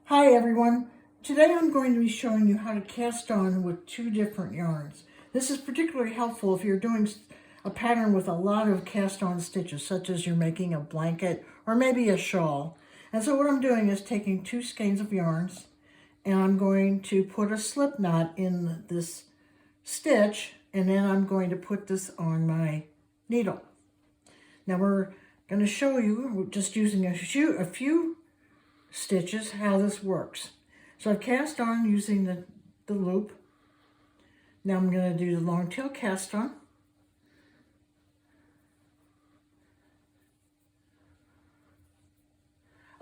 Hi everyone. Today I'm going to be showing you how to cast on with two different yarns. This is particularly helpful if you're doing a pattern with a lot of cast on stitches, such as you're making a blanket or maybe a shawl. And so what I'm doing is taking two skeins of yarns and I'm going to put a slip knot in this stitch, and then I'm going to put this on my needle. Now we're going to show you, just using a few stitches, how this works. So I've cast on using the loop. Now I'm going to do the long tail cast on.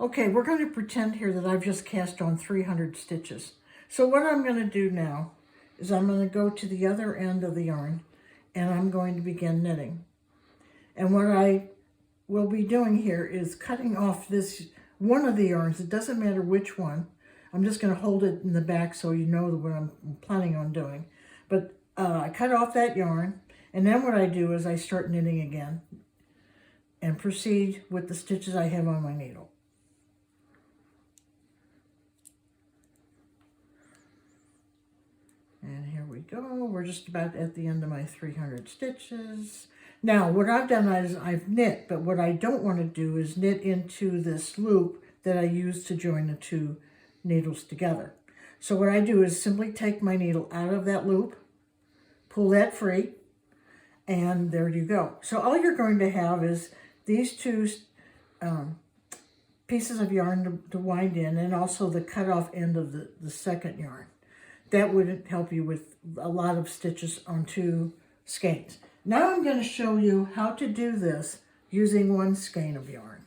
Okay, we're going to pretend here that I've just cast on 300 stitches. So what I'm going to do now is I'm going to go to the other end of the yarn and I'm going to begin knitting. And what I will be doing here is cutting off this one of the yarns. It doesn't matter which one. I'm just going to hold it in the back so you know what I'm planning on doing. But I cut off that yarn, and then what I do is I start knitting again and proceed with the stitches I have on my needle. And here we go. We're just about at the end of my 300 stitches. Now, what I've done is I've knit, but what I don't want to do is knit into this loop that I use to join the two needles together. So what I do is simply take my needle out of that loop, pull that free, and there you go. So all you're going to have is these two pieces of yarn to wind in, and also the cut off end of the second yarn. That would help you with a lot of stitches on two skeins. Now I'm going to show you how to do this using one skein of yarn.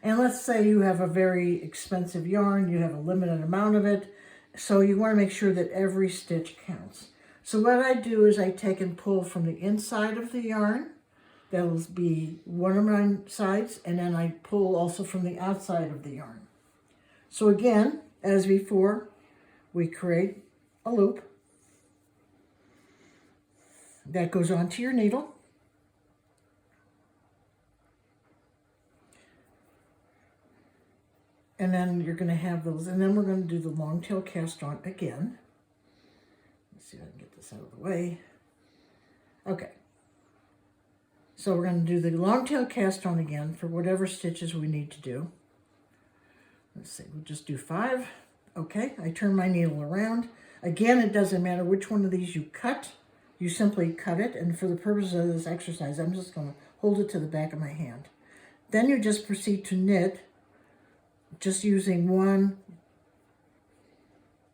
And let's say you have a very expensive yarn, you have a limited amount of it, so you want to make sure that every stitch counts. So what I do is I take and pull from the inside of the yarn. That'll be one of my sides, and then I pull also from the outside of the yarn. So again, as before, we create a loop that goes onto your needle. And then you're going to have those, and then we're going to do the long tail cast on again. Let's see if I can get this out of the way. Okay. So we're going to do the long tail cast on again for whatever stitches we need to do. Let's see, we'll just do 5. Okay, I turn my needle around. Again, it doesn't matter which one of these you cut. You simply cut it, and for the purpose of this exercise, I'm just going to hold it to the back of my hand. Then you just proceed to knit, just using one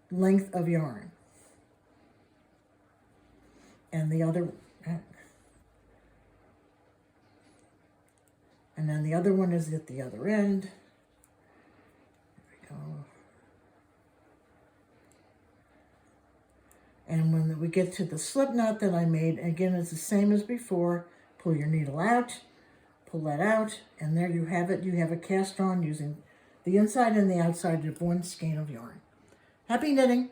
length of yarn. And the other, and then the other one is at the other end. There we go. And when we get to the slip knot that I made, again, it's the same as before. Pull your needle out, pull that out, and there you have it. You have a cast on using the inside and the outside of one skein of yarn. Happy knitting!